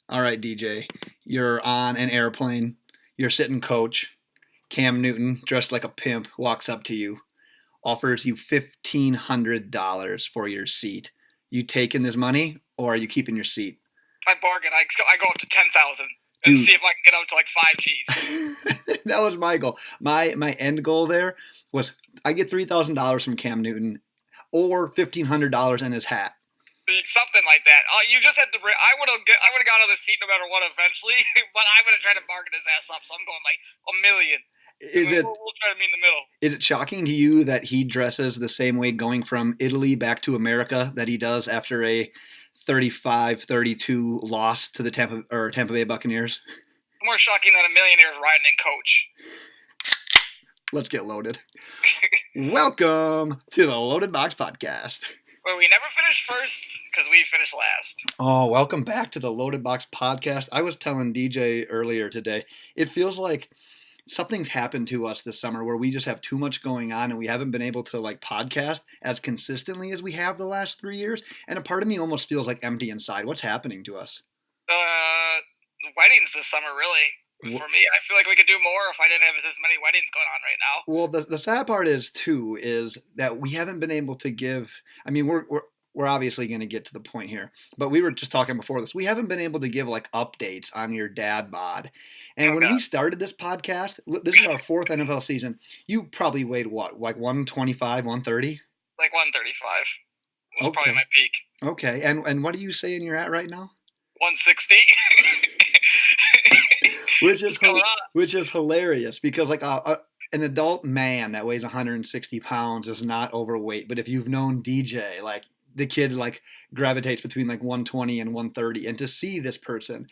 All right, DJ, you're on an airplane. You're sitting coach. Cam Newton, dressed like a pimp, walks up to you, offers you $1,500 for your seat. You taking this money, or are you keeping your seat? I bargain. I go up to 10,000 and Dude. see if I can get up to like 5Gs. That was my goal. My end goal there was I get $3,000 from Cam Newton, or $1,500 in his hat. Something like that. You just had to bring. I would have got out of the seat no matter what eventually, but I'm gonna try to bargain his ass up. So I'm going like $1 million. We'll try to meet in the middle. Is it shocking to you that he dresses the same way going from Italy back to America that he does after a 35-32 loss to the Tampa Bay Buccaneers? More shocking that a millionaire is riding in coach. Let's get loaded. Welcome to the Loaded Box Podcast. Well, we never finished first because we finished last. Oh, welcome back to the Loaded Box Podcast. I was telling DJ earlier today, it feels like something's happened to us this summer where we just have too much going on and we haven't been able to podcast as consistently as we have the last 3 years. And a part of me almost feels like empty inside. What's happening to us? Weddings this summer, really. For me, I feel like we could do more if I didn't have as many weddings going on right now. Well, the sad part is that we haven't been able to give. I mean, we're obviously going to get to the point here, but we were just talking before this. We haven't been able to give updates on your dad bod. And when we started this podcast, this is our fourth NFL season. You probably weighed what, like 125, 130? Like 135 was probably my peak. Okay, and what are you saying you're at right now? 160. which is hilarious because an adult man that weighs 160 pounds is not overweight. But if you've known DJ, the kid gravitates between 120 and 130, and to see this person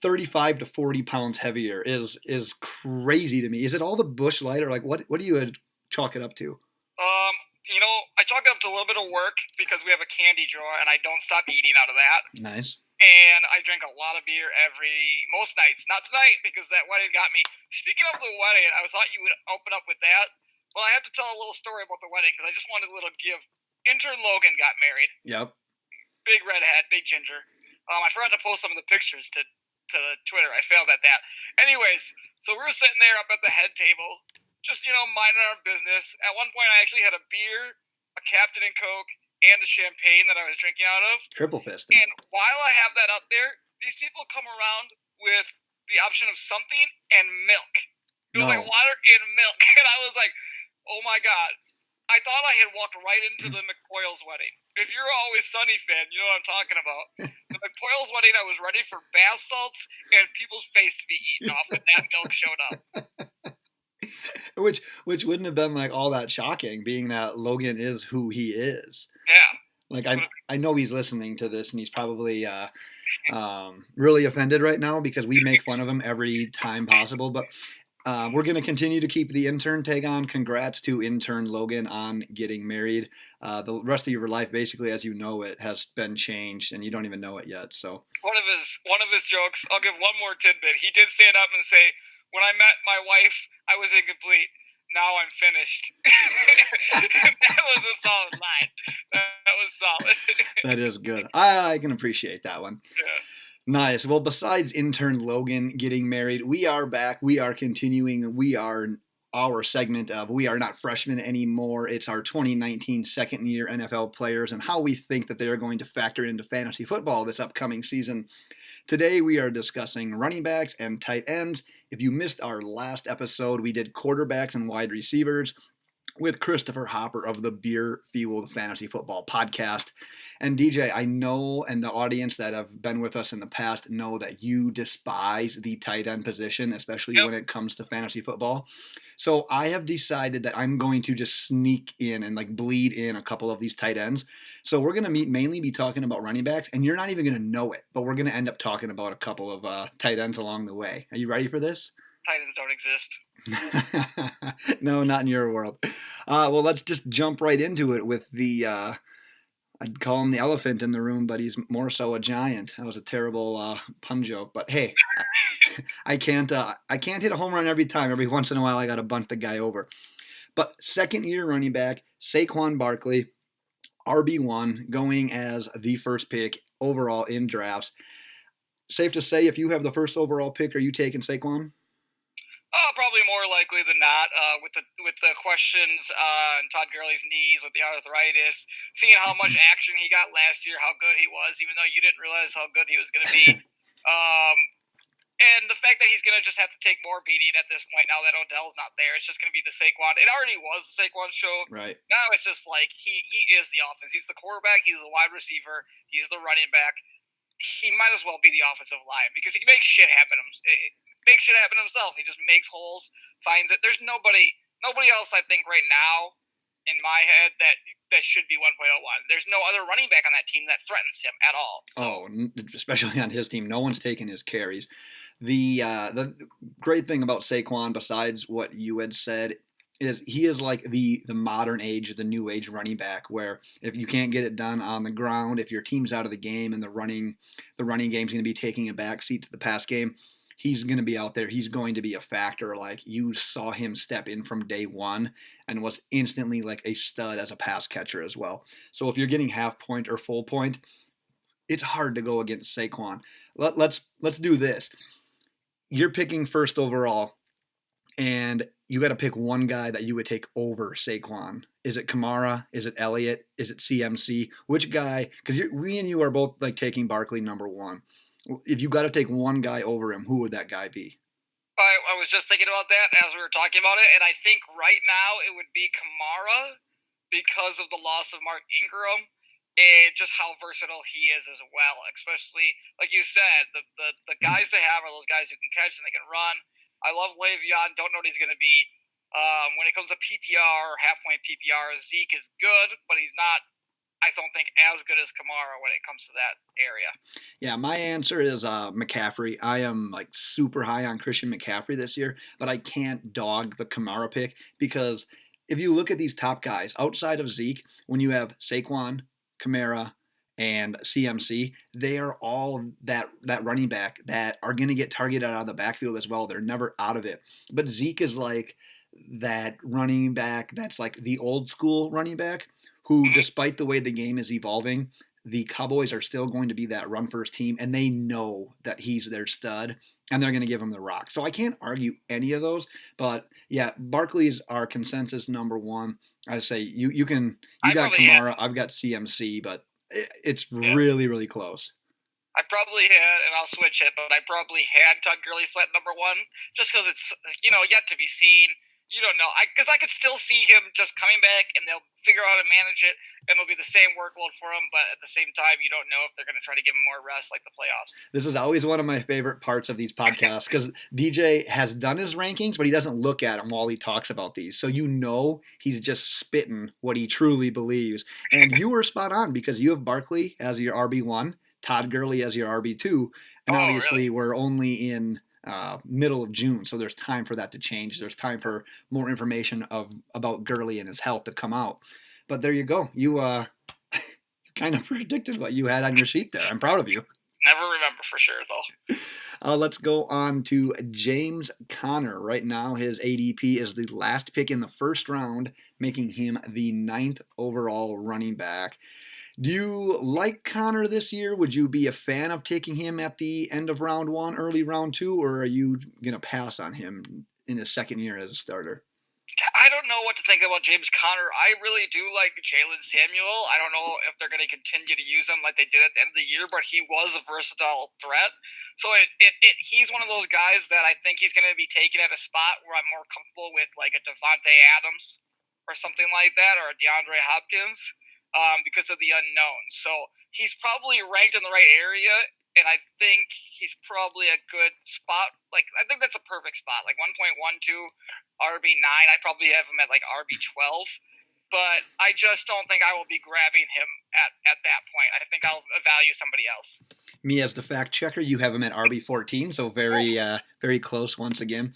35 to 40 pounds heavier is crazy to me. Is it all the Busch Light, or what do you chalk it up to? I chalk it up to a little bit of work because we have a candy drawer and I don't stop eating out of that. Nice. And I drink a lot of beer most nights. Not tonight because that wedding got me. Speaking of the wedding, I thought you would open up with that. Well, I have to tell a little story about the wedding because I just wanted a little give. Intern Logan got married. Yep. Big redhead, big ginger. I forgot to post some of the pictures to Twitter. I failed at that. Anyways, so we were sitting there up at the head table, just, minding our business. At one point, I actually had a beer, a Captain and Coke, and a champagne that I was drinking out of. Triple fisting. And while I have that up there, these people come around with the option of something and milk. It was like water and milk. And I was like, oh my God. I thought I had walked right into the McPoyle's wedding. If you're always Sunny fan, you know what I'm talking about. The McPoyle's wedding, I was ready for bath salts and people's face to be eaten off when that milk showed up. Which wouldn't have been all that shocking, being that Logan is who he is. Yeah. I know he's listening to this and he's probably really offended right now because we make fun of him every time possible. But we're going to continue to keep the intern tag on. Congrats to intern Logan on getting married. The rest of your life, basically, as you know it, has been changed, and you don't even know it yet. So one of his jokes. I'll give one more tidbit. He did stand up and say, "When I met my wife, I was incomplete. Now I'm finished." That was a solid line. That was solid. That is good. I can appreciate that one. Yeah. Nice. Well, besides intern Logan getting married, we are back. We are continuing. We are our segment of We Are Not Freshmen Anymore. It's our 2019 second-year NFL players and how we think that they are going to factor into fantasy football this upcoming season. Today, we are discussing running backs and tight ends. If you missed our last episode, we did quarterbacks and wide receivers with Christopher Hopper of the Beer Fueled Fantasy Football Podcast. And DJ, I know, and the audience that have been with us in the past know that you despise the tight end position, especially when it comes to fantasy football. So I have decided that I'm going to just sneak in and bleed in a couple of these tight ends. So we're going to mainly be talking about running backs, and you're not even going to know it, but we're going to end up talking about a couple of tight ends along the way. Are you ready for this? Tight ends don't exist. No, not in your world. Well, let's just jump right into it with the, I'd call him the elephant in the room, but he's more so a giant. That was a terrible pun joke, but hey, I can't hit a home run every time. Every once in a while, I got to bunt the guy over. But second-year running back, Saquon Barkley, RB1, going as the first pick overall in drafts. safe to say, if you have the first overall pick, are you taking Saquon? Probably more likely than not. With the questions on Todd Gurley's knees with the arthritis, seeing how much action he got last year, how good he was, even though you didn't realize how good he was going to be. And the fact that he's going to just have to take more beating at this point now that Odell's not there. It's just going to be the Saquon. It already was the Saquon show. Right. Now it's just like he is the offense. He's the quarterback. He's the wide receiver. He's the running back. He might as well be the offensive line because he makes shit happen. Makes shit happen himself. He just makes holes, finds it. There's nobody else I think right now in my head that should be 1.01. There's no other running back on that team that threatens him at all. So. Especially on his team, no one's taking his carries. The great thing about Saquon, besides what you had said, is he is like the modern age, the new age running back, where if you can't get it done on the ground, if your team's out of the game and the running game's going to be taking a backseat to the pass game, he's going to be out there. He's going to be a factor. Like, you saw him step in from day one and was instantly like a stud as a pass catcher as well. So if you're getting half point or full point, it's hard to go against Saquon. Let's do this. You're picking first overall, and you got to pick one guy that you would take over Saquon. Is it Kamara? Is it Elliott? Is it CMC? Which guy? Because we and you are both like taking Barkley number one. If you got to take one guy over him, who would that guy be? I was just thinking about that as we were talking about it, and I think right now it would be Kamara because of the loss of Mark Ingram and just how versatile he is as well. Especially, like you said, the guys they have are those guys who can catch and they can run. I love Le'Veon. Don't know what he's going to be. When it comes to PPR or half-point PPR, Zeke is good, but he's not, I don't think, as good as Kamara when it comes to that area. Yeah, my answer is McCaffrey. I am like super high on Christian McCaffrey this year, but I can't dog the Kamara pick because if you look at these top guys, outside of Zeke, when you have Saquon, Kamara, and CMC, they are all that running back that are going to get targeted out of the backfield as well. They're never out of it. But Zeke is like that running back that's like the old school running back who, despite the way the game is evolving, the Cowboys are still going to be that run-first team, and they know that he's their stud, and they're going to give him the rock. So I can't argue any of those, but yeah, Barkley's our consensus number one. I say you got Kamara, I've got CMC, but it's really, really close. I probably had, and I'll switch it, but I probably had Todd Gurley slot number one, just because it's, yet to be seen. You don't know. Because I could still see him just coming back, and they'll figure out how to manage it, and it'll be the same workload for him, but at the same time, you don't know if they're going to try to give him more rest like the playoffs. This is always one of my favorite parts of these podcasts, because DJ has done his rankings, but he doesn't look at them while he talks about these. So he's just spitting what he truly believes. And you were spot on, because you have Barkley as your RB1, Todd Gurley as your RB2, and obviously we're only in middle of June, so there's time for that to change. There's time for more information about Gurley and his health to come out. But there you go. You kind of predicted what you had on your sheet there. I'm proud of you. Never remember for sure, though. Let's go on to James Conner. Right now, his ADP is the last pick in the first round, making him the 9th overall running back. Do you like Conner this year? Would you be a fan of taking him at the end of round 1, early round 2, or are you going to pass on him in his second year as a starter? I don't know what to think about James Conner. I really do like Jalen Samuel. I don't know if they're going to continue to use him like they did at the end of the year, but he was a versatile threat. So he's one of those guys that I think he's going to be taken at a spot where I'm more comfortable with, like a Devontae Adams or something like that, or a DeAndre Hopkins. Because of the unknown. So he's probably ranked in the right area, and I think he's probably a good spot. Like, I think that's a perfect spot. Like 1.12 RB9. I probably have him at like RB12. But I just don't think I will be grabbing him at that point. I think I'll value somebody else. Me as the fact checker, you have him at RB14, so very close once again.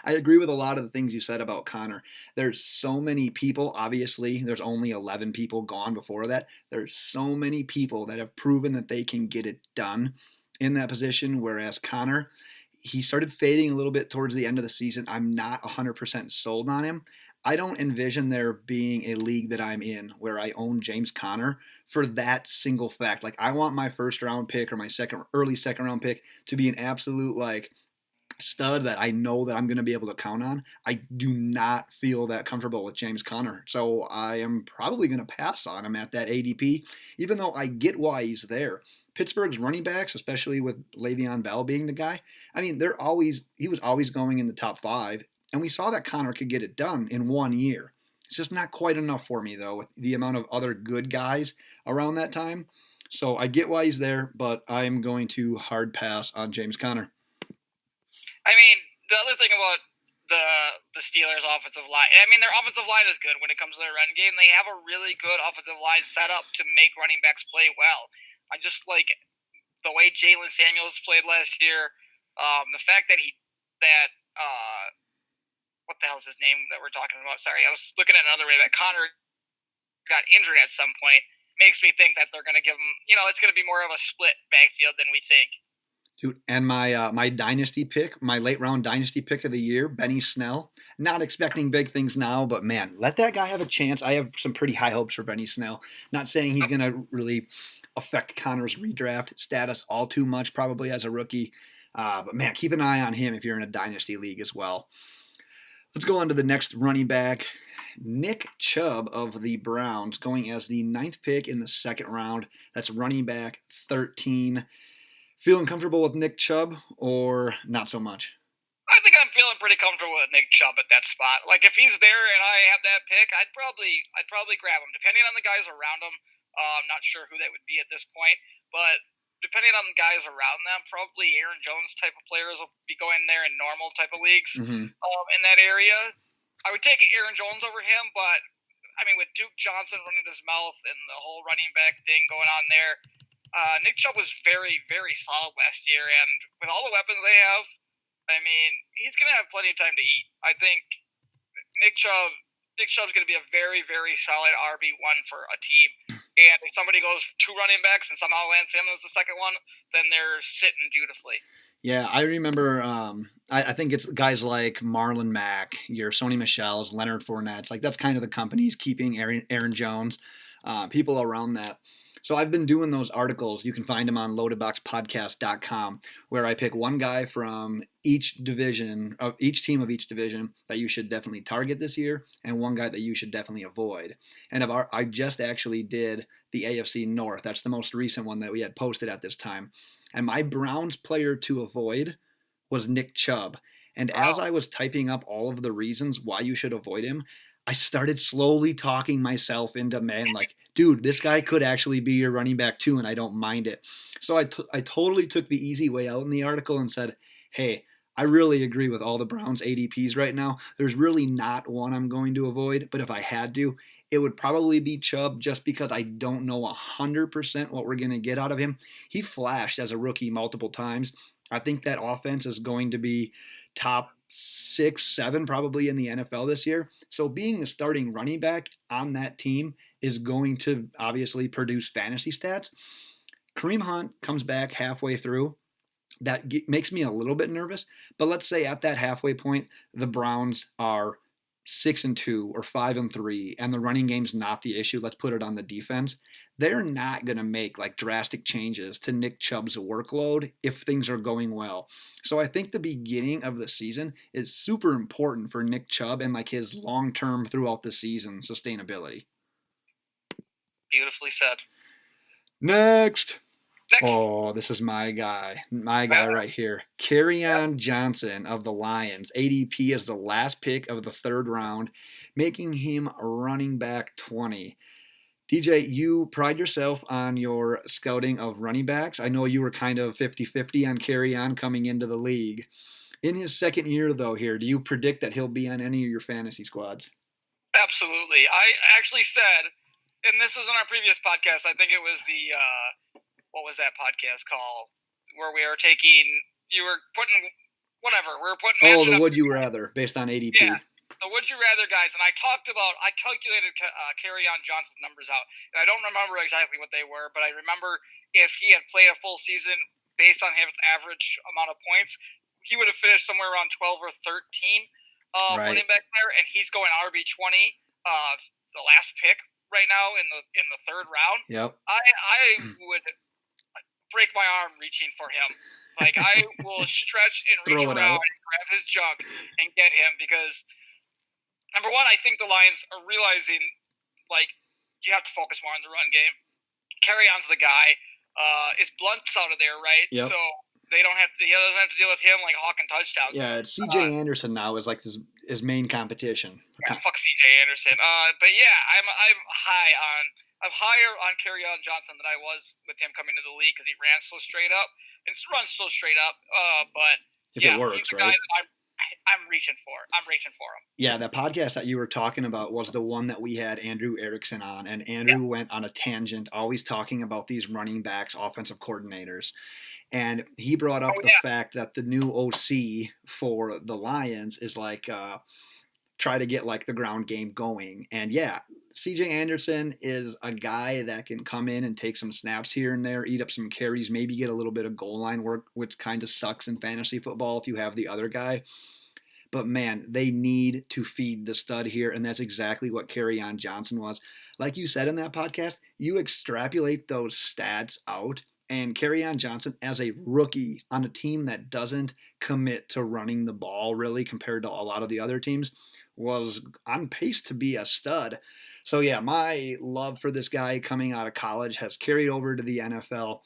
I agree with a lot of the things you said about Conner. There's so many people, obviously, there's only 11 people gone before that. There's so many people that have proven that they can get it done in that position, whereas Conner, he started fading a little bit towards the end of the season. I'm not 100% sold on him. I don't envision there being a league that I'm in where I own James Conner for that single fact. Like, I want my first round pick or my early second round pick to be an absolute like stud that I know that I'm going to be able to count on. I do not feel that comfortable with James Conner. So I am probably going to pass on him at that ADP, even though I get why he's there. Pittsburgh's running backs, especially with Le'Veon Bell being the guy, I mean, he was always going in the top 5, and we saw that Conner could get it done in 1 year. It's just not quite enough for me, though, with the amount of other good guys around that time. So I get why he's there, but I'm going to hard pass on James Conner. I mean, the other thing about the Steelers' offensive line, I mean, their offensive line is good when it comes to their run game. They have a really good offensive line set up to make running backs play well. I just like the way Jalen Samuels played last year. The fact that what the hell is his name that we're talking about? Sorry, I was looking at another way back. Connor got injured at some point. Makes me think that they're going to give him, it's going to be more of a split backfield than we think. Dude, and my dynasty pick, my late round dynasty pick of the year, Benny Snell. Not expecting big things now, but man, let that guy have a chance. I have some pretty high hopes for Benny Snell. Not saying he's going to really affect Connor's redraft status all too much, probably as a rookie. But man, keep an eye on him if you're in a dynasty league as well. Let's go on to the next running back. Nick Chubb of the Browns going as the 9th pick in the second round. That's running back 13. Feeling comfortable with Nick Chubb or not so much? I think I'm feeling pretty comfortable with Nick Chubb at that spot. Like, if he's there and I have that pick, I'd probably grab him, depending on the guys around him. I'm not sure who that would be at this point, but depending on the guys around them, probably Aaron Jones type of players will be going there in normal type of leagues in that area. I would take Aaron Jones over him, but I mean, with Duke Johnson running his mouth and the whole running back thing going on there, Nick Chubb was very, very solid last year, and with all the weapons they have, I mean, he's going to have plenty of time to eat. I think Nick Chubb's going to be a very, very solid RB1 for a team. And if somebody goes 2 running backs and somehow lands him as the second one, then they're sitting beautifully. Yeah, I remember. I think it's guys like Marlon Mack, your Sony Michels, Leonard Fournette. Like, that's kind of the companies keeping Aaron Jones, people around that. So I've been doing those articles. You can find them on loadedboxpodcast.com, where I pick one guy from each division, of each team of each division that you should definitely target this year, and one guy that you should definitely avoid. And I just actually did the AFC North. That's the most recent one that we had posted at this time. And my Browns player to avoid was Nick Chubb. And as I was typing up all of the reasons why you should avoid him, I started slowly talking myself into, man, like, dude, this guy could actually be your running back too, and I don't mind it. So I totally took the easy way out in the article and said, hey, I really agree with all the Browns ADPs right now. There's really not one I'm going to avoid, but if I had to, it would probably be Chubb, just because I don't know 100% what we're going to get out of him. He flashed as a rookie multiple times. I think that offense is going to be top 6, 7 probably in the NFL this year. So being the starting running back on that team is going to obviously produce fantasy stats. Kareem Hunt comes back halfway through. That makes me a little bit nervous. But let's say at that halfway point, the Browns are 6-2 or 5-3, and the running game's not the issue. Let's put it on the defense. They're not going to make like drastic changes to Nick Chubb's workload if things are going well. So I think the beginning of the season is super important for Nick Chubb and like his long-term throughout the season sustainability. Beautifully said. Next. Oh, this is my guy right here. Kerryon Johnson of the Lions. ADP is the last pick of the 3rd round, making him running back 20. DJ, you pride yourself on your scouting of running backs. I know you were kind of 50-50 on Kerryon coming into the league. In his second year, though, here, do you predict that he'll be on any of your fantasy squads? Absolutely. I actually said, and this was on our previous podcast, I think it was the... what was that podcast called? Where we were we were putting the Would You Rather, based on ADP. Yeah, the Would You Rather guys. And I calculated Kerryon Johnson's numbers out. And I don't remember exactly what they were, but I remember if he had played a full season based on his average amount of points, he would have finished somewhere around 12 or 13 running back there. And he's going RB20, the last pick. right now in the third round, Yep. I would break my arm reaching for him. Like, I will stretch and reach around and grab his junk and get him because, number one, I think the Lions are realizing, like, you have to focus more on the run game. Kerryon's the guy. Is Blunt's out of there, right? Yep. So he doesn't have to deal with him like hawking touchdowns. Yeah, it's C.J. Anderson now is like his main competition. Yeah, fuck C.J. Anderson. But yeah, I'm higher on Kerryon Johnson than I was with him coming to the league because he ran so straight up and runs so straight up. But if it works, he's the guy that I'm reaching for. I'm reaching for him. Yeah, the podcast that you were talking about was the one that we had Andrew Erickson on, and Andrew went on a tangent, always talking about these running backs, offensive coordinators. And he brought up the fact that the new OC for the Lions is like try to get like the ground game going. And yeah, CJ Anderson is a guy that can come in and take some snaps here and there, eat up some carries, maybe get a little bit of goal line work, which kind of sucks in fantasy football if you have the other guy. But man, they need to feed the stud here, and that's exactly what Kerryon Johnson was. Like you said in that podcast, you extrapolate those stats out, and Kerryon Johnson as a rookie on a team that doesn't commit to running the ball really compared to a lot of the other teams was on pace to be a stud. So yeah, my love for this guy coming out of college has carried over to the NFL.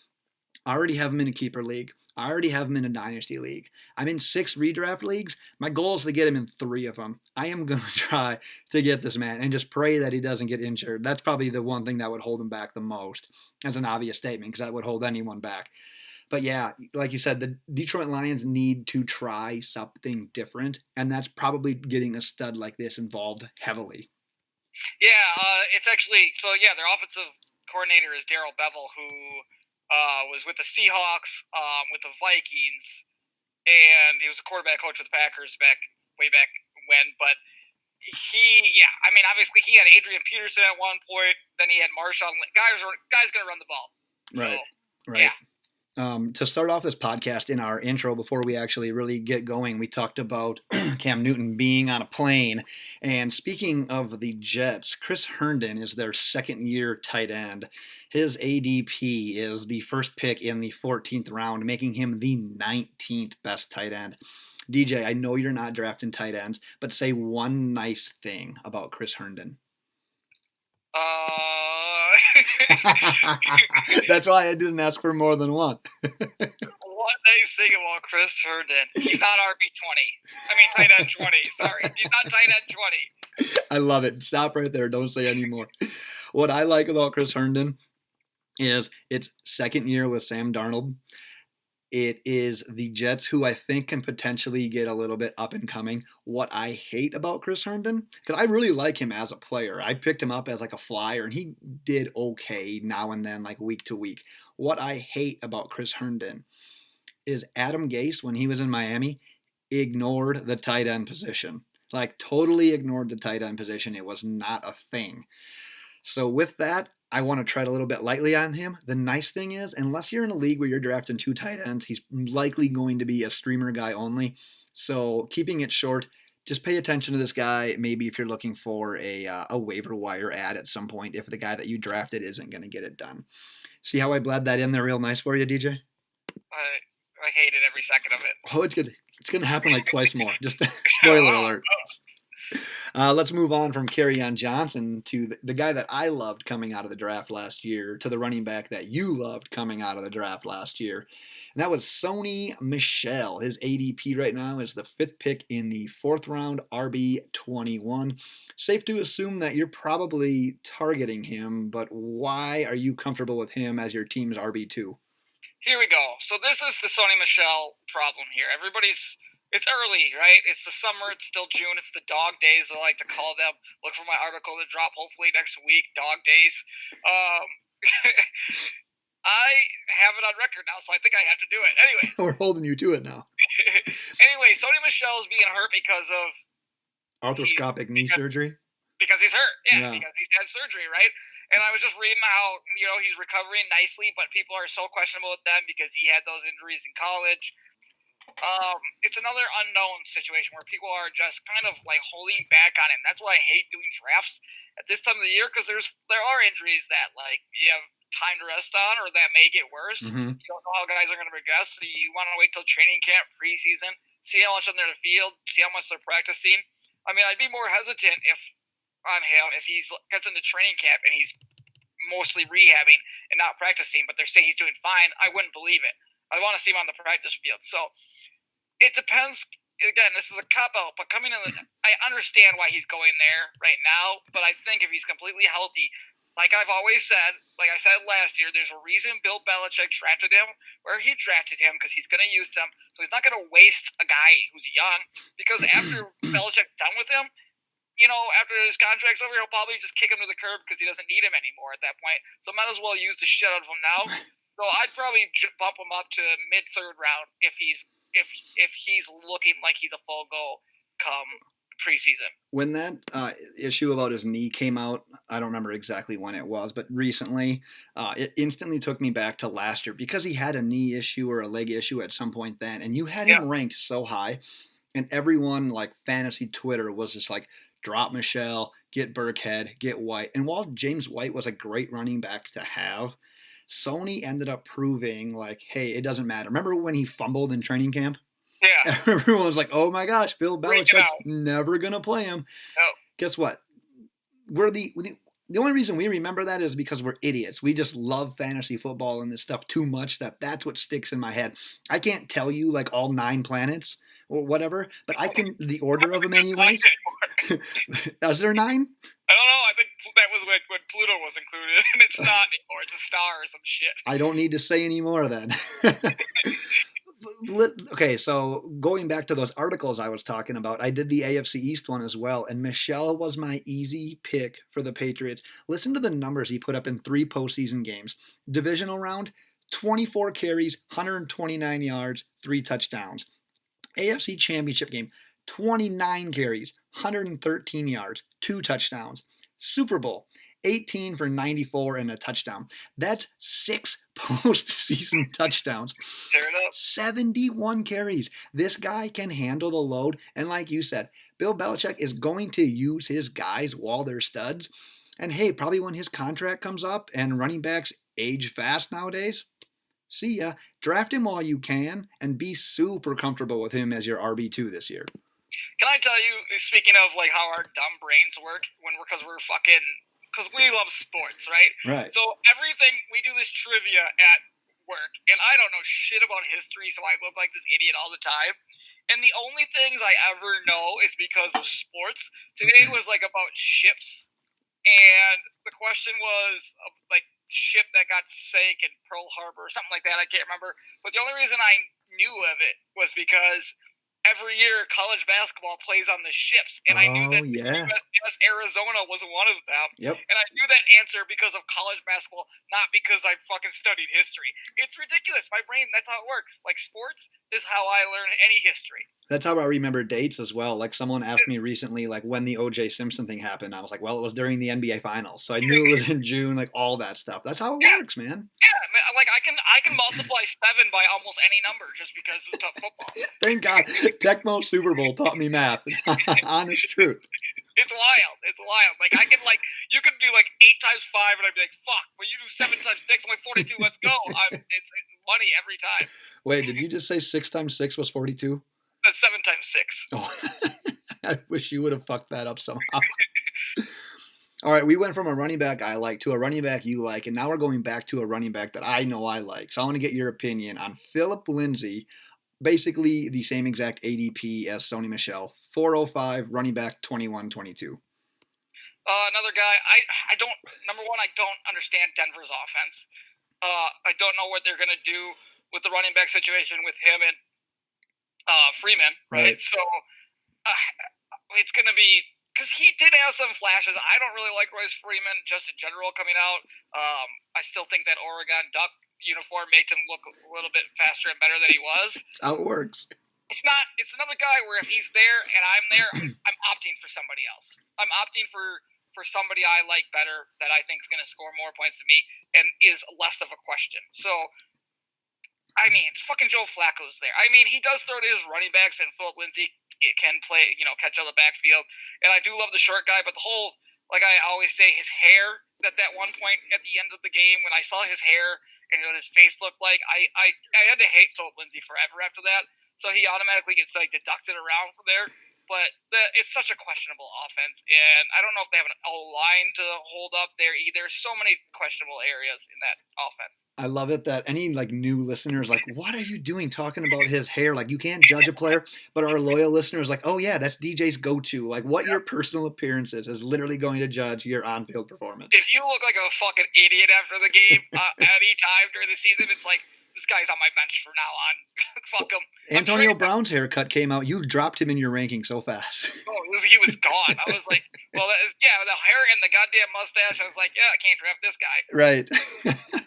I already have him in a keeper league. I already have him in a dynasty league. I'm in 6 redraft leagues. My goal is to get him in 3 of them. I am going to try to get this man and just pray that he doesn't get injured. That's probably the one thing that would hold him back the most. That's an obvious statement because that would hold anyone back. But yeah, like you said, the Detroit Lions need to try something different, and that's probably getting a stud like this involved heavily. Yeah, it's actually – so yeah, their offensive coordinator is Darrell Bevell, who – was with the Seahawks, with the Vikings, and he was a quarterback coach with the Packers way back when. But obviously he had Adrian Peterson at one point. Then he had Marshawn. Guys going to run the ball. Right. So, right. Yeah. To start off this podcast in our intro, before we actually really get going, we talked about Cam Newton being on a plane. And speaking of the Jets, Chris Herndon is their second-year tight end. His ADP is the first pick in the 14th round, making him the 19th best tight end. DJ, I know you're not drafting tight ends, but say one nice thing about Chris Herndon. That's why I didn't ask for more than one. One nice thing about Chris Herndon. He's not RB20. Tight end 20. Sorry. He's not tight end 20. I love it. Stop right there. Don't say any more. What I like about Chris Herndon is it's second year with Sam Darnold. It is the Jets who I think can potentially get a little bit up and coming. What I hate about Chris Herndon, because I really like him as a player. I picked him up as like a flyer, and he did okay now and then, like week to week. What I hate about Chris Herndon is Adam Gase, when he was in Miami, ignored the tight end position. Like totally ignored the tight end position. It was not a thing. So with that, I want to tread a little bit lightly on him. The nice thing is, unless you're in a league where you're drafting 2 tight ends, he's likely going to be a streamer guy only. So keeping it short, just pay attention to this guy. Maybe if you're looking for a waiver wire ad at some point, if the guy that you drafted isn't going to get it done. See how I bled that in there real nice for you, DJ? I hated every second of it. Oh, it's good. It's going to happen like twice more. Just spoiler alert. Let's move on from Kerryon Johnson to the guy that I loved coming out of the draft last year to the running back that you loved coming out of the draft last year. And that was Sony Michel. His ADP right now is the 5th pick in the 4th round, RB21. Safe to assume that you're probably targeting him, but why are you comfortable with him as your team's RB2? Here we go. So this is the Sony Michel problem here. It's early, right? It's the summer. It's still June. It's the dog days, I like to call them. Look for my article to drop hopefully next week, dog days. I have it on record now, so I think I have to do it. Anyway. We're holding you to it now. Anyway, Sony Michel is being hurt because of arthroscopic knee surgery? Because he's hurt. Yeah, because he's had surgery, right? And I was just reading how, he's recovering nicely, but people are so questionable with them because he had those injuries in college. It's another unknown situation where people are just kind of like holding back on it. And that's why I hate doing drafts at this time of the year, because there are injuries that like you have time to rest on, or that may get worse. Mm-hmm. You don't know how guys are going to progress, so you want to wait till training camp, preseason, see how much on their field, see how much they're practicing. I mean, I'd be more hesitant on him if he gets into training camp and he's mostly rehabbing and not practicing, but they're saying he's doing fine. I wouldn't believe it. I want to see him on the practice field. So it depends. Again, this is a cop-out, but I understand why he's going there right now, but I think if he's completely healthy, like I've always said, like I said last year, there's a reason Bill Belichick drafted him where he drafted him, because he's going to use him. So he's not going to waste a guy who's young, because after Belichick's done with him, after his contract's over, he'll probably just kick him to the curb because he doesn't need him anymore at that point. So might as well use the shit out of him now. So I'd probably bump him up to mid-third round if he's looking like he's a full go come preseason. When that issue about his knee came out, I don't remember exactly when it was, but recently, it instantly took me back to last year, because he had a knee issue or a leg issue at some point then, and you had him ranked so high, and everyone, like fantasy Twitter, was just like, drop Michel, get Burkhead, get White. And while James White was a great running back to have, Sony ended up proving like, hey, it doesn't matter. Remember when he fumbled in training camp? Yeah. Everyone was like, oh my gosh, Bill Belichick's never going to play him. No. Guess what? We're the only reason we remember that is because we're idiots. We just love fantasy football and this stuff too much that's what sticks in my head. I can't tell you like all 9 planets or whatever, but I can the order of them anyways. Is there 9? I don't know. I think that was when Pluto was included, and it's not anymore. It's a star or some shit. I don't need to say any more then. Okay, so going back to those articles I was talking about, I did the AFC East one as well, and Michel was my easy pick for the Patriots. Listen to the numbers he put up in 3 postseason games. Divisional round, 24 carries, 129 yards, 3 touchdowns. AFC Championship game, 29 carries, 113 yards, 2 touchdowns. Super Bowl, 18 for 94 and a touchdown. That's 6 postseason touchdowns. 71 carries. This guy can handle the load. And like you said, Bill Belichick is going to use his guys while they're studs. And hey, probably when his contract comes up and running backs age fast nowadays, see ya. Draft him while you can and be super comfortable with him as your RB2 this year. Can I tell you, speaking of like how our dumb brains work because we love sports, right? Right. So we do this trivia at work, and I don't know shit about history, so I look like this idiot all the time. And the only things I ever know is because of sports. Today it was like about ships, and the question was like ship that got sank in Pearl Harbor or something like that. I can't remember. But the only reason I knew of it was because every year college basketball plays on the ships, and I knew that USS Arizona was one of them. Yep. And I knew that answer because of college basketball, not because I fucking studied history. It's ridiculous. My brain, that's how it works. Like sports is how I learn any history. That's how I remember dates as well. Like someone asked me recently, like when the O.J. Simpson thing happened. I was like, well, it was during the NBA Finals, so I knew it was in June. Like all that stuff. That's how it works, man. Yeah, like I can multiply 7 by almost any number just because of football. Thank God, Tecmo Super Bowl taught me math. Honest truth. It's wild. It's wild. Like I can you can do like 8 times 5, and I'd be like, fuck. But you do 7 times 6, I'm like 42. Let's go. It's money every time. Wait, did you just say 6 times 6 was 42? That's 7 times 6. Oh, I wish you would have fucked that up somehow. All right, we went from a running back I like to a running back you like, and now we're going back to a running back that I know I like. So I want to get your opinion on Phillip Lindsay, basically the same exact ADP as Sony Michel, 405, running back 21-22. Another guy, I don't, number one, I don't understand Denver's offense. I don't know what they're going to do with the running back situation with him and Freeman, right? So it's going to be, because he did have some flashes. I don't really like Royce Freeman just in general coming out. I still think that Oregon Duck uniform makes him look a little bit faster and better than he was. That's how it works. It's another guy where if he's there and I'm there, I'm opting for somebody else. I'm opting for somebody I like better that I think is going to score more points than me and is less of a question. So I mean, fucking Joe Flacco's there. I mean, he does throw to his running backs, and Philip Lindsay can play, catch out of the backfield. And I do love the short guy, but the whole, like I always say, his hair, at that one point at the end of the game, when I saw his hair and what his face looked like, I had to hate Philip Lindsay forever after that. So he automatically gets, deducted around from there. But it's such a questionable offense, and I don't know if they have an O-line to hold up there either. So many questionable areas in that offense. I love it that any new listeners what are you doing talking about his hair? You can't judge a player, but our loyal listeners oh yeah, that's DJ's go-to. What your personal appearance is literally going to judge your on-field performance. If you look like a fucking idiot after the game any time during the season, it's this guy's on my bench from now on. Fuck him. Antonio Brown's haircut came out. You dropped him in your ranking so fast. Oh, he was gone. I was like, well, the hair and the goddamn mustache. I was like, yeah, I can't draft this guy. Right.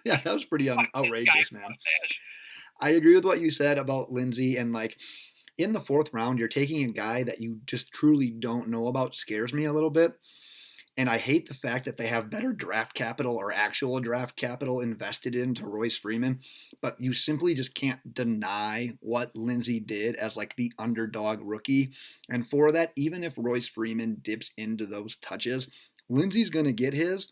Yeah, that was pretty outrageous, man. Mustache. I agree with what you said about Lindsay. And, in the fourth round, you're taking a guy that you just truly don't know about. Scares me a little bit. And I hate the fact that they have better draft capital or actual draft capital invested into Royce Freeman, but you simply just can't deny what Lindsay did as the underdog rookie. And for that, even if Royce Freeman dips into those touches, Lindsay's going to get his.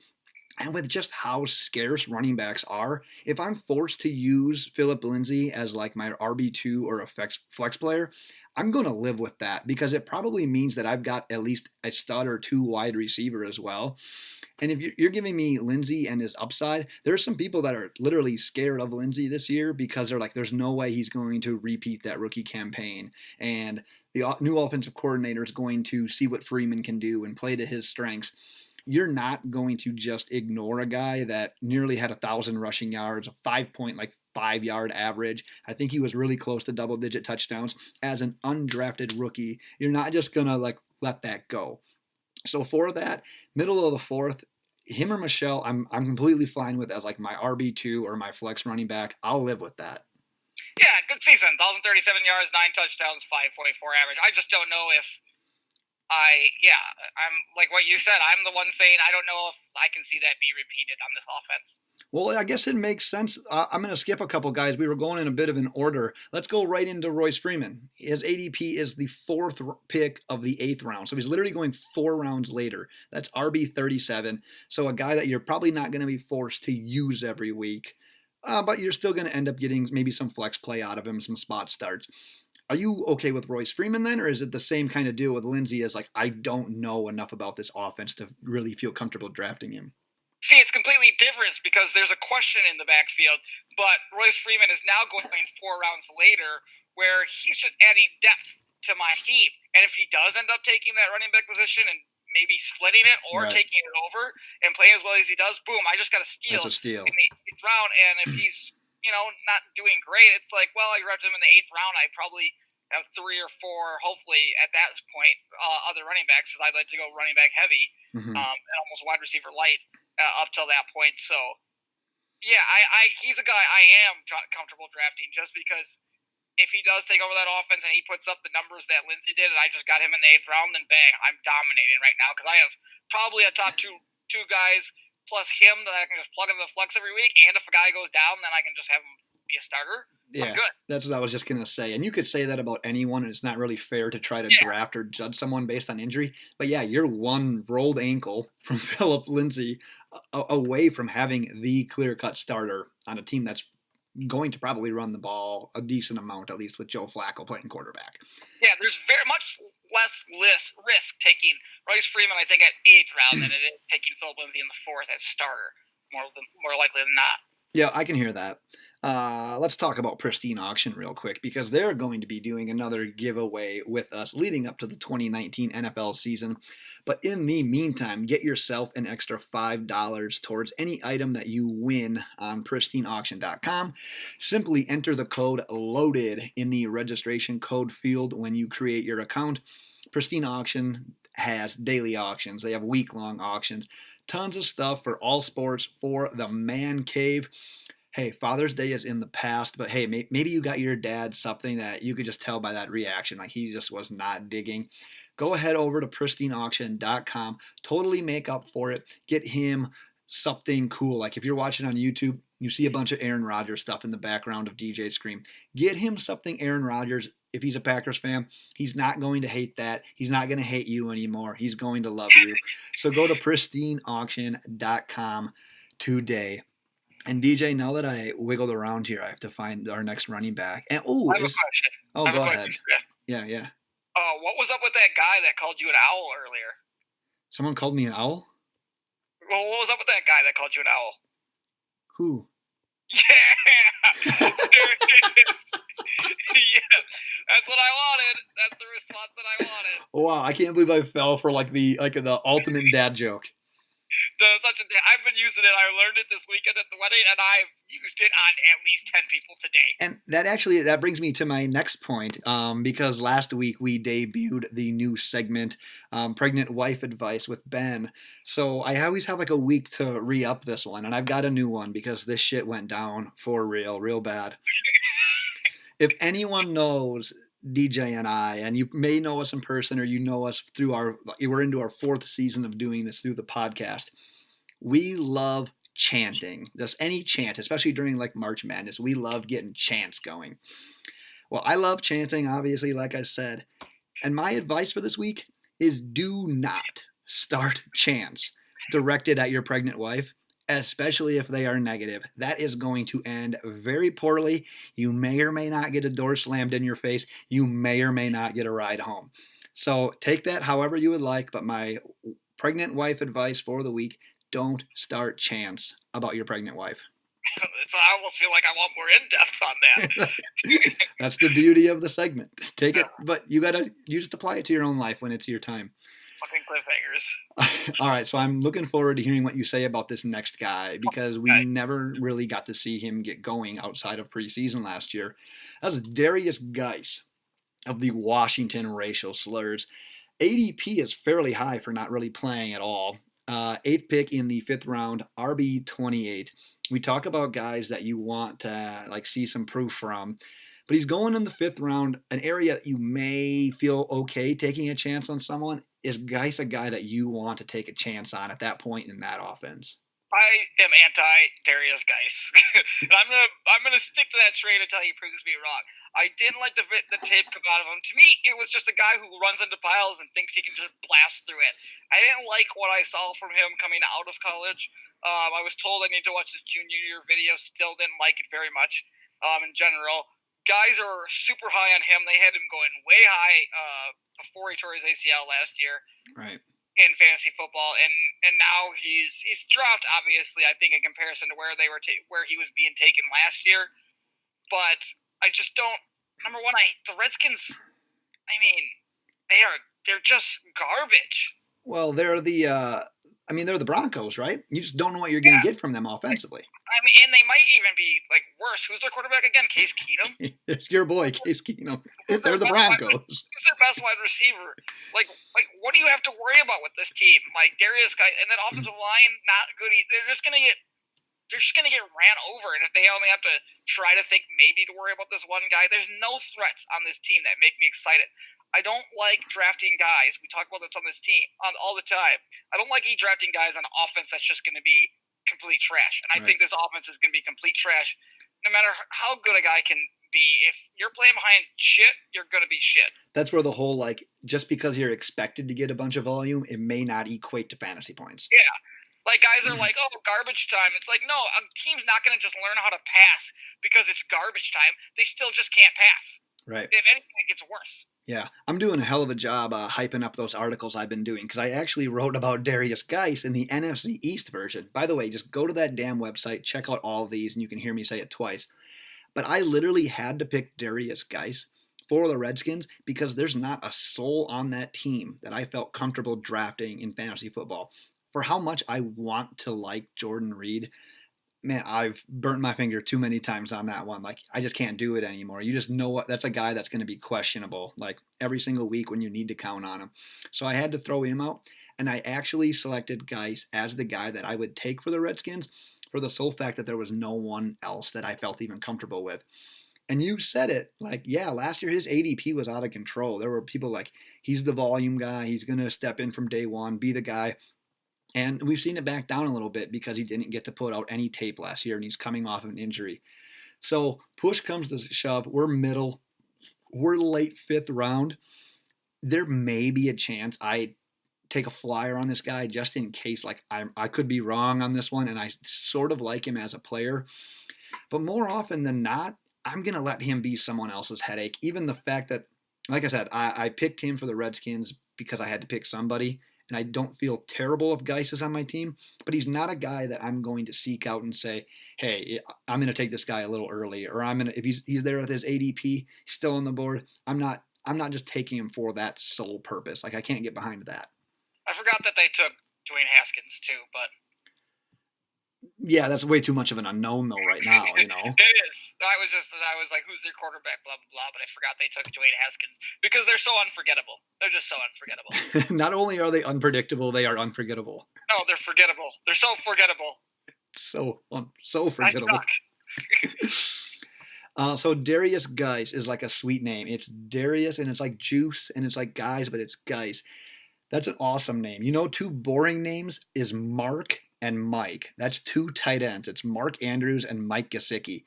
And with just how scarce running backs are, if I'm forced to use Philip Lindsay as my RB2 or a flex player, I'm going to live with that because it probably means that I've got at least a stud or two wide receiver as well. And if you're giving me Lindsay and his upside, there are some people that are literally scared of Lindsay this year because they're there's no way he's going to repeat that rookie campaign. And the new offensive coordinator is going to see what Freeman can do and play to his strengths. You're not going to just ignore a guy that nearly had 1,000 rushing yards, a 5.5-yard average. I think he was really close to double-digit touchdowns as an undrafted rookie. You're not just going to let that go. So for that, middle of the fourth, him or Michel, I'm completely fine with as my RB2 or my flex running back. I'll live with that. Yeah, good season. 1,037 yards, 9 touchdowns, 5.4 average. I just don't know if I'm like what you said. I'm the one saying I don't know if I can see that be repeated on this offense. Well, I guess it makes sense. I'm going to skip a couple guys. We were going in a bit of an order. Let's go right into Royce Freeman. His ADP is the 4th pick of the 8th round. So he's literally going 4 rounds later. That's RB37. So a guy that you're probably not going to be forced to use every week. But you're still going to end up getting maybe some flex play out of him, some spot starts. Are you okay with Royce Freeman then, or is it the same kind of deal with Lindsay as I don't know enough about this offense to really feel comfortable drafting him? See, it's completely different because there's a question in the backfield, but Royce Freeman is now going 4 rounds later where he's just adding depth to my team. And if he does end up taking that running back position and maybe splitting it or taking it over and playing as well as he does, boom, I just got a steal. That's a steal. In the 8th round. And if he's not doing great, it's well, I drafted him in the 8th round. I probably have 3 or 4, hopefully, at that point, other running backs, because I'd like to go running back heavy, and almost wide receiver light up till that point. So, yeah, he's a guy I am comfortable drafting just because if he does take over that offense and he puts up the numbers that Lindsay did and I just got him in the 8th round, then bang, I'm dominating right now because I have probably a top two guys plus him that I can just plug into the flex every week. And if a guy goes down, then I can just have him be a starter. Yeah, I'm good. That's what I was just going to say. And you could say that about anyone, and it's not really fair to try to draft or judge someone based on injury. But yeah, you're one rolled ankle from Philip Lindsay away from having the clear-cut starter on a team that's going to probably run the ball a decent amount, at least with Joe Flacco playing quarterback. Yeah, there's very much less risk taking Royce Freeman, I think, at 8th round than it is taking Philip Lindsay in the 4th as starter, more likely than not. Yeah, I can hear that. Let's talk about Pristine Auction real quick because they're going to be doing another giveaway with us leading up to the 2019 NFL season. But in the meantime, get yourself an extra $5 towards any item that you win on pristineauction.com. Simply enter the code LOADED in the registration code field when you create your account. Pristine Auction has daily auctions. They have week-long auctions. Tons of stuff for all sports for the man cave. Hey, Father's Day is in the past, but hey, maybe you got your dad something that you could just tell by that reaction, like he just was not digging. Go ahead over to pristineauction.com, totally make up for it. Get him something cool. Like if you're watching on YouTube, you see a bunch of Aaron Rodgers stuff in the background of DJ Scream. Get him something Aaron Rodgers. If he's a Packers fan, he's not going to hate that. He's not going to hate you anymore. He's going to love you. So go to pristineauction.com today. And DJ, now that I wiggled around here, I have to find our next running back. And I have a question. Oh, go ahead. Yeah. What was up with that guy that called you an owl earlier? Someone called me an owl? Well, what was up with that guy that called you an owl? Who? Yeah, there it is. Yeah, that's what I wanted. That's the response that I wanted. Wow, I can't believe I fell for the ultimate dad joke. I've been using it. I learned it this weekend at the wedding, and I've used it on at least 10 people today. And that brings me to my next point, because last week we debuted the new segment, Pregnant Wife Advice with Ben. So I always have like a week to re-up this one, and I've got a new one because this shit went down for real bad. If anyone knows DJ and I, and you may know us in person or you know us we're into our 4th season of doing this through the podcast. We love chanting, just any chant, especially during like March Madness. We love getting chants going. Well, I love chanting, obviously, like I said. And my advice for this week is do not start chants directed at your pregnant wife, especially if they are negative. That is going to end very poorly. You may or may not get a door slammed in your face. You may or may not get a ride home. So take that however you would like, but my pregnant wife advice for the week, don't start chants about your pregnant wife. I almost feel like I want more in-depth on that. That's the beauty of the segment. Take it, but you just apply it to your own life when it's your time. Fucking cliffhangers. All right, so I'm looking forward to hearing what you say about this next guy because we never really got to see him get going outside of preseason last year. That was Darius Geis of the Washington Racial Slurs. ADP is fairly high for not really playing at all. 8th pick in the 5th round, RB28. We talk about guys that you want to see some proof from. But he's going in the 5th round, an area that you may feel okay taking a chance on someone. Is Geis a guy that you want to take a chance on at that point in that offense? I am anti-Darius Geis. And I'm gonna stick to that train until he proves me wrong. I didn't like the tape come out of him. To me, it was just a guy who runs into piles and thinks he can just blast through it. I didn't like what I saw from him coming out of college. I was told I need to watch his junior year video. Still didn't like it very much in general. Guys are super high on him. They had him going way high before he tore his ACL last year. Right. In fantasy football, and now he's dropped, obviously, I think, in comparison to where where he was being taken last year. But I just don't. Number one, the Redskins. I mean, they're just garbage. Well, they're the Broncos, right? You just don't know what you're going to get from them offensively. I mean, and they might even be worse. Who's their quarterback again? Case Keenum. It's your boy, Case Keenum. They're the Broncos. Who's their best wide receiver? What do you have to worry about with this team? Darius Geis, and then offensive line not good. They're just gonna get ran over. And if they only have to try to think maybe to worry about this one guy, there's no threats on this team that make me excited. I don't like drafting guys. We talk about this on this team all the time. I don't like drafting guys on offense that's just going to be complete trash. And I think this offense is going to be complete trash. No matter how good a guy can be, if you're playing behind shit, you're going to be shit. That's where the whole, just because you're expected to get a bunch of volume, it may not equate to fantasy points. Yeah. Guys are garbage time. It's no, a team's not going to just learn how to pass because it's garbage time. They still just can't pass. Right. If anything, it gets worse. Yeah, I'm doing a hell of a job hyping up those articles I've been doing because I actually wrote about Darius Geis in the NFC East version. By the way, just go to that damn website, check out all of these, and you can hear me say it twice. But I literally had to pick Darius Geis for the Redskins because there's not a soul on that team that I felt comfortable drafting in fantasy football. For how much I want to like Jordan Reed, man, I've burnt my finger too many times on that one. I just can't do it anymore. You just know what that's a guy that's going to be questionable every single week when you need to count on him. So I had to throw him out, and I actually selected Geis as the guy that I would take for the Redskins for the sole fact that there was no one else that I felt even comfortable with. And you said it, last year his ADP was out of control. There were people he's the volume guy. He's going to step in from day one, be the guy. And we've seen it back down a little bit because he didn't get to put out any tape last year and he's coming off of an injury. So push comes to shove. We're middle. We're late 5th round. There may be a chance I take a flyer on this guy just in case. Like I could be wrong on this one and I sort of like him as a player. But more often than not, I'm going to let him be someone else's headache. Even the fact that, like I said, I picked him for the Redskins because I had to pick somebody. And I don't feel terrible if Geis is on my team, but he's not a guy that I'm going to seek out and say, hey, I'm going to take this guy a little early, or if he's there with his ADP, he's still on the board. I'm not just taking him for that sole purpose. Like I can't get behind that. I forgot that they took Dwayne Haskins too, but yeah, that's way too much of an unknown though right now, you know. It is. I was like, who's their quarterback, blah blah blah, but I forgot they took Dwayne Haskins because they're so unforgettable. They're just so unforgettable. Not only are they unpredictable, they are unforgettable. No, they're forgettable. They're so forgettable. So forgettable. So Darius Geis is like a sweet name. It's Darius and it's like juice and it's like guys, but it's Geis. That's an awesome name. You know, 2 boring names is Mark and Mike. That's 2 tight ends. It's Mark Andrews and Mike Gesicki.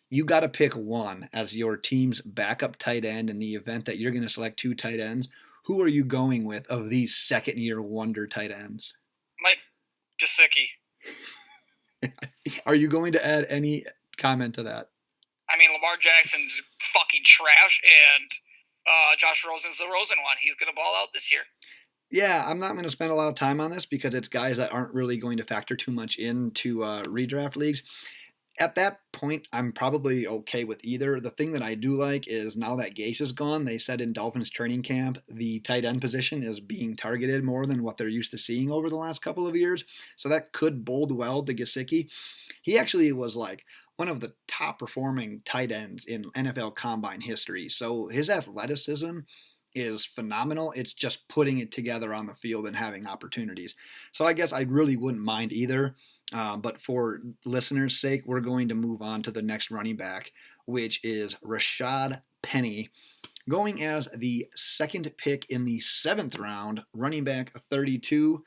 You got to pick one as your team's backup tight end in the event that you're going to select 2 tight ends. Who are you going with of these second-year wonder tight ends? Mike Gesicki. Are you going to add any comment to that? I mean, Lamar Jackson's fucking trash, and Josh Rosen's the Rosen one. He's going to ball out this year. Yeah, I'm not going to spend a lot of time on this because it's guys that aren't really going to factor too much into redraft leagues. At that point, I'm probably okay with either. The thing that I do like is now that Gase is gone, they said in Dolphins training camp, the tight end position is being targeted more than what they're used to seeing over the last couple of years. So that could bode well to Gesicki. He actually was like one of the top performing tight ends in NFL Combine history. So his athleticism is phenomenal. It's just putting it together on the field and having opportunities. So I guess I really wouldn't mind either. But for listeners' sake, we're going to move on to the next running back, which is Rashad Penny, going as the 2nd pick in the 7th round, running back 32.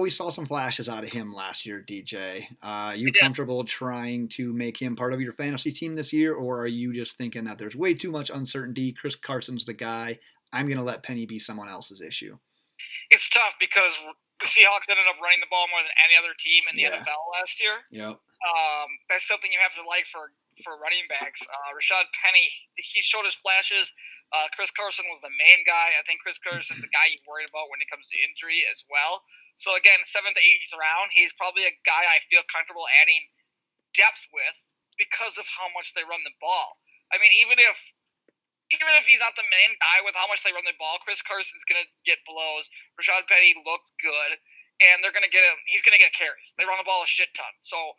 We saw some flashes out of him last year, DJ. You comfortable trying to make him part of your fantasy team this year, or are you just thinking that there's way too much uncertainty? Chris Carson's the guy. I'm going to let Penny be someone else's issue. It's tough because the Seahawks ended up running the ball more than any other team in the NFL last year. Yep. That's something you have to like for running backs. Rashad Penny, he showed his flashes. Chris Carson was the main guy. I think Chris Carson's the guy you worried about when it comes to injury as well. So again, 7th to 8th round, he's probably a guy I feel comfortable adding depth with because of how much they run the ball. I mean, even if he's not the main guy with how much they run the ball, Chris Carson's going to get blows. Rashad Penny looked good, and they're going to get him. He's going to get carries. They run the ball a shit ton. So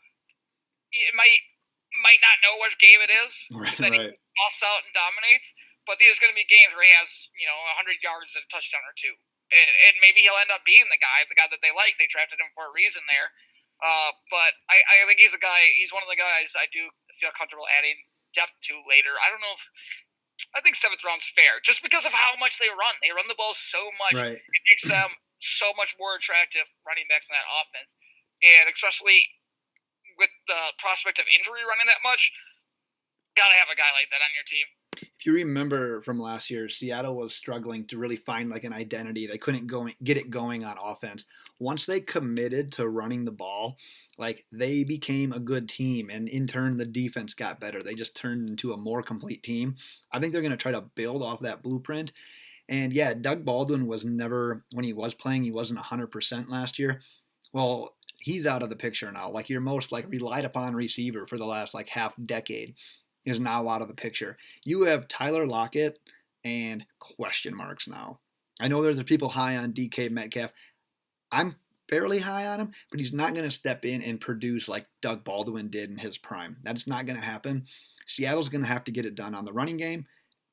it might not know which game it is that he busts out and dominates, but there's going to be games where he has 100 yards and a touchdown or 2. And maybe he'll end up being the guy that they like. They drafted him for a reason there. But I think he's one of the guys I do feel comfortable adding depth to later. I don't know if... I think 7th round's fair, just because of how much they run. They run the ball so much. Right. It makes them so much more attractive running backs in that offense. And especially with the prospect of injury running that much, got to have a guy like that on your team. If you remember from last year, Seattle was struggling to really find like an identity. They couldn't get it going on offense. Once they committed to running the ball, like they became a good team, and in turn the defense got better. They just turned into a more complete team. I think they're going to try to build off that blueprint. And yeah, Doug Baldwin was never, when he was playing, he wasn't 100% last year. Well, he's out of the picture now. Like your most like relied upon receiver for the last like half decade is now out of the picture. You have Tyler Lockett and question marks now. I know there's people high on DK Metcalf. I'm fairly high on him, but he's not going to step in and produce like Doug Baldwin did in his prime. That's not going to happen. Seattle's going to have to get it done on the running game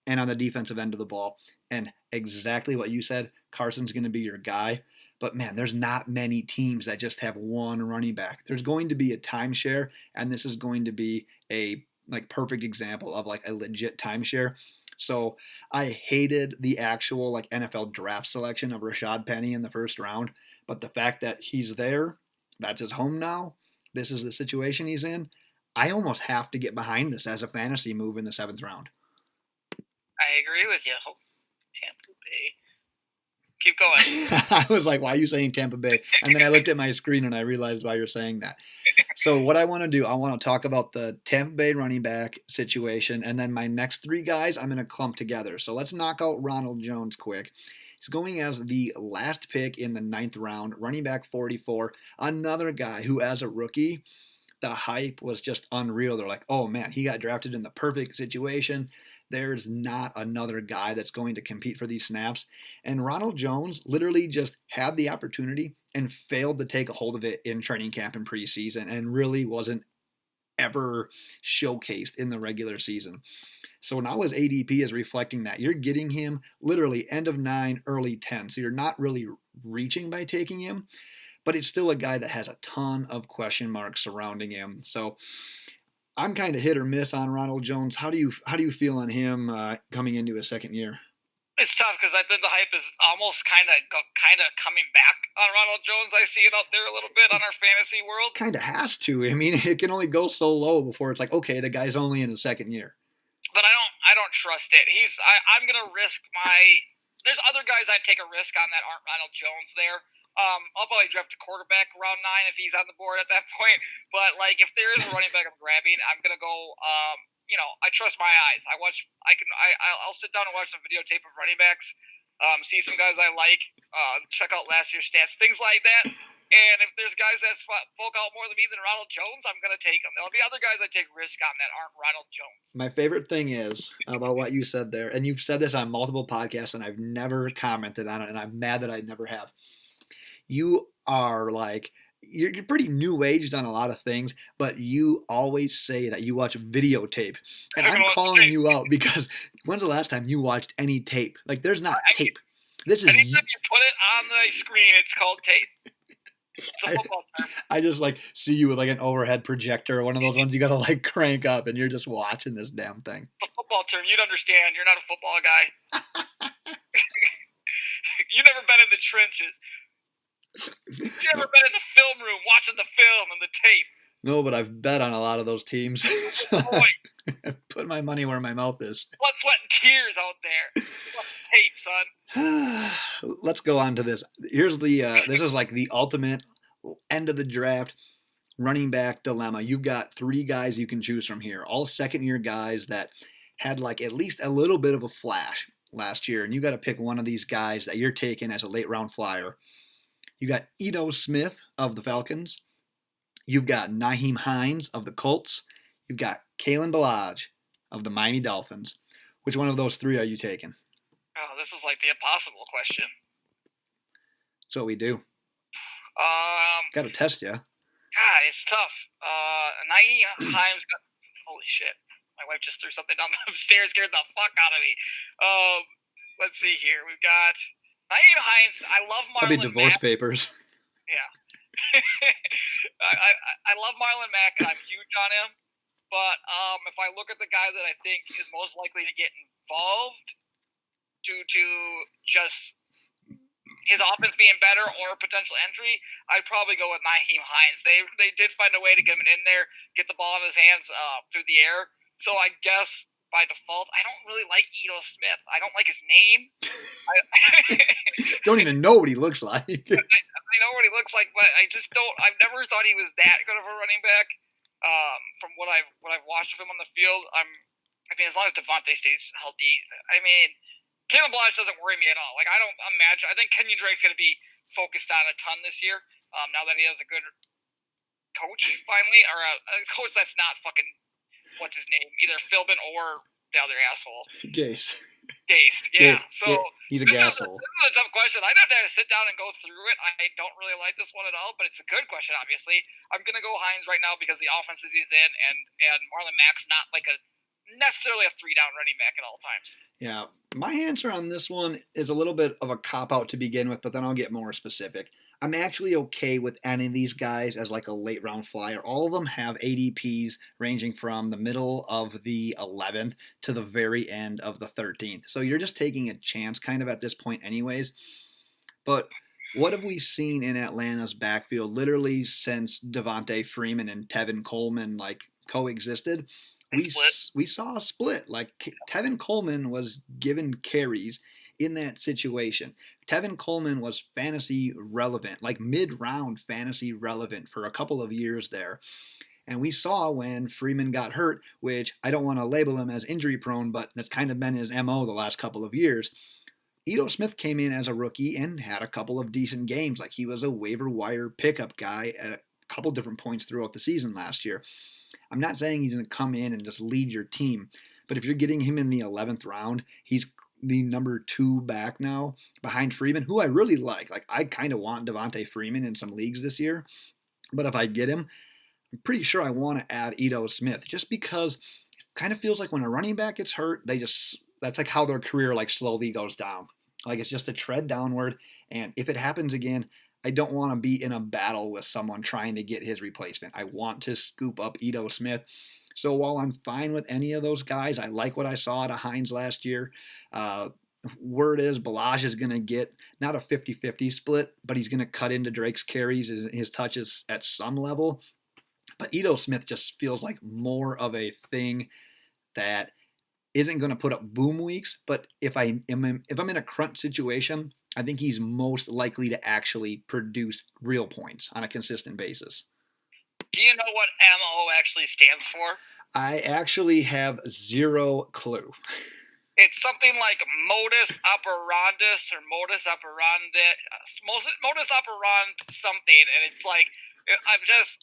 and on the defensive end of the ball. And exactly what you said, Carson's going to be your guy. But man, there's not many teams that just have one running back. There's going to be a timeshare, and this is going to be a like perfect example of like a legit timeshare. So I hated the actual like NFL draft selection of Rashad Penny in the 1st round, But the fact that he's there, that's his home now, this is the situation he's in, I almost have to get behind this as a fantasy move in the 7th round. I agree with you. Oh, Tampa Bay. Keep going. I was like, why are you saying Tampa Bay? And then I looked at my screen and I realized why you're saying that. So what I want to do, I want to talk about the Tampa Bay running back situation, and then my next 3 guys I'm going to clump together. So let's knock out Ronald Jones quick. He's going as the last pick in the 9th round, running back 44. Another guy who, as a rookie, the hype was just unreal. They're like, oh man, he got drafted in the perfect situation. There's not another guy that's going to compete for these snaps. And Ronald Jones literally just had the opportunity and failed to take a hold of it in training camp and preseason, and really wasn't ever showcased in the regular season. So now his ADP is reflecting that. You're getting him literally end of 9, early 10. So you're not really reaching by taking him, but it's still a guy that has a ton of question marks surrounding him. So I'm kind of hit or miss on Ronald Jones. How do you feel on him coming into his 2nd year? It's tough because I think the hype is almost kind of coming back on Ronald Jones. I see it out there a little bit on our fantasy world. Kind of has to. I mean, it can only go so low before it's like, okay, the guy's only in his 2nd year. But I don't trust it. I'm gonna risk my. There's other guys I'd take a risk on that aren't Ronald Jones there. I'll probably draft a quarterback round 9 if he's on the board at that point. But like, if there is a running back I'm grabbing, I'm gonna go. I trust my eyes. I'll sit down and watch some videotape of running backs, see some guys I like, check out last year's stats, things like that. And if there's guys that poke out more than me than Ronald Jones, I'm gonna take them. There'll be other guys I take risk on that aren't Ronald Jones. My favorite thing is about what you said there, and you've said this on multiple podcasts, and I've never commented on it, and I'm mad that I never have. You are like, you're pretty new aged on a lot of things, but you always say that you watch videotape. And I'm calling you out because when's the last time you watched any tape? Like, there's not tape. This is anytime you put it on the screen, it's called tape. It's a football term. I just like see you with like an overhead projector, one of those ones you gotta like crank up, and you're just watching this damn thing. It's a football term. You'd understand. You're not a football guy. You've never been in the trenches. You've never been in the film room watching the film and the tape. No, but I've bet on a lot of those teams. I put my money where my mouth is. Blood, sweat, and tears out there. Tape, son. Let's go on to this. Here's the this is like the ultimate end of the draft running back dilemma. You've got 3 guys you can choose from here, all 2nd-year guys that had like at least a little bit of a flash last year, and you got to pick one of these guys that you're taking as a late round flyer. You got Ito Smith of the Falcons. You've got Nyheim Hines of the Colts. You've got Kalen Ballage of the Miami Dolphins. Which one of those 3 are you taking? Oh, this is like the impossible question. That's what we do. Got to test you. God, it's tough. Nyheim Hines got... Holy shit. My wife just threw something down the stairs, scared the fuck out of me. Let's see here. We've got... Nyheim Hines, I love Marlon Probably divorce Mack. papers. Yeah. I love Marlon Mack, and I'm huge on him. But if I look at the guy that I think is most likely to get involved due to just his offense being better or potential entry, I'd probably go with Nyheim Hines. They did find a way to get him in there, get the ball in his hands through the air. So I guess by default, I don't really like Ito Smith. I don't like his name. Don't even know what he looks like. I know what he looks like, but I just don't. I've never thought he was that good of a running back. From what I've watched of him on the field, I mean, as long as Devontae stays healthy, I mean, Kalen Ballage doesn't worry me at all. Like, I don't imagine. I think Kenyon Drake's going to be focused on a ton this year. Now that he has a good coach finally, or a coach that's not fucking. What's his name? Either Philbin or the other asshole. Gase, yeah. So yeah, he's a gasshole. This is a tough question. I'd have to sit down and go through it. I don't really like this one at all, but it's a good question, obviously. I'm going to go Hines right now because the offenses he's in, and Marlon Mack's not like necessarily a 3-down running back at all times. Yeah. My answer on this one is a little bit of a cop-out to begin with, but then I'll get more specific. I'm actually okay with any of these guys as like a late round flyer. All of them have ADPs ranging from the middle of the 11th to the very end of the 13th. So you're just taking a chance kind of at this point anyways. But What have we seen in Atlanta's backfield literally since Devontae Freeman and Tevin Coleman coexisted? We saw a split. Tevin Coleman was given carries in that situation. Tevin Coleman was fantasy relevant, mid-round fantasy relevant for a couple of years there. And we saw when Freeman got hurt, which I don't want to label him as injury prone, but that's kind of been his MO the last couple of years. Ito Smith came in as a rookie and had a couple of decent games. He was a waiver wire pickup guy at a couple different points throughout the season last year. I'm not saying he's going to come in and just lead your team, but if you're getting him in the 11th round, he's the number 2 back now behind Freeman, who I really like. I kind of want Devontae Freeman in some leagues this year, but if I get him, I'm pretty sure I want to add Ito Smith just because it kind of feels like when a running back gets hurt, that's how their career slowly goes down. It's just a tread downward. And if it happens again, I don't want to be in a battle with someone trying to get his replacement. I want to scoop up Ito Smith. So while I'm fine with any of those guys, I like what I saw out of Hines last year. Word is Ballage is going to get not a 50-50 split, but he's going to cut into Drake's carries, his touches at some level. But Ito Smith just feels like more of a thing that isn't going to put up boom weeks, but if I'm in a crunch situation, I think he's most likely to actually produce real points on a consistent basis. Do you know what MO actually stands for? I actually have zero clue. It's something like modus operandus or modus operandi something, and it's I'm just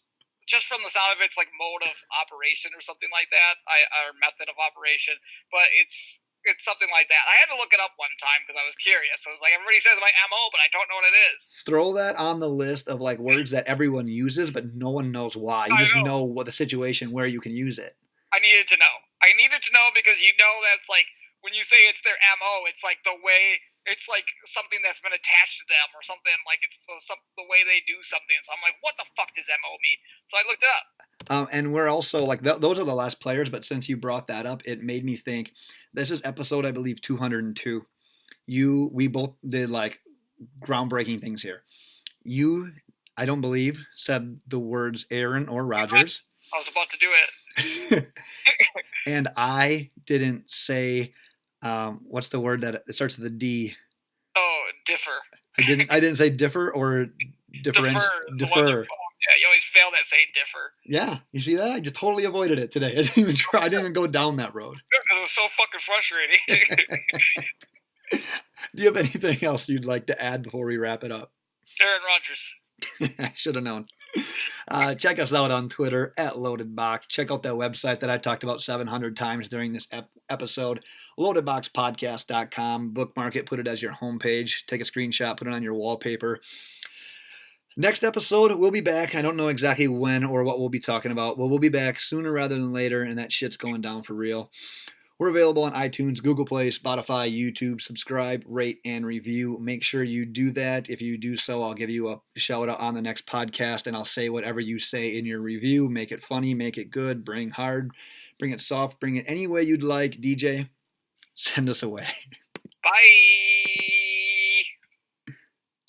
from the sound of it, it's mode of operation or something like that, or method of operation. But it's something like that. I had to look it up one time because I was curious. I was everybody says my MO, but I don't know what it is. Throw that on the list of words that everyone uses, but no one knows why. You just know what the situation where you can use it. I needed to know. Because that's when you say it's their MO, it's the way. It's something that's been attached to them or something, it's the way they do something. So I'm what the fuck does MO mean? So I looked it up. And we're also those are the last players, but since you brought that up, it made me think. This is episode, I believe, 202. We both did groundbreaking things here. You, I don't believe, said the words Aaron or Rodgers. I was about to do it. And I didn't say... what's the word that it starts with a D? Oh, differ. I didn't say differ or differentiate. Defer. Yeah, you always failed at saying differ. Yeah, you see that? I just totally avoided it today. I didn't even go down that road. Because it was so fucking frustrating. Do you have anything else you'd like to add before we wrap it up? Aaron Rodgers. I should have known. Check us out on Twitter @LoadedBox. Check out that website that I talked about 700 times during this episode, loadedboxpodcast.com. Bookmark it, put it as your homepage. Take a screenshot, put it on your wallpaper. Next episode, we'll be back. I don't know exactly when or what we'll be talking about, but we'll be back sooner rather than later, and that shit's going down for real. We're available on iTunes, Google Play, Spotify, YouTube. Subscribe, rate, and review. Make sure you do that. If you do so, I'll give you a shout out on the next podcast, and I'll say whatever you say in your review. Make it funny, make it good, bring hard, bring it soft, bring it any way you'd like. DJ, send us away. Bye.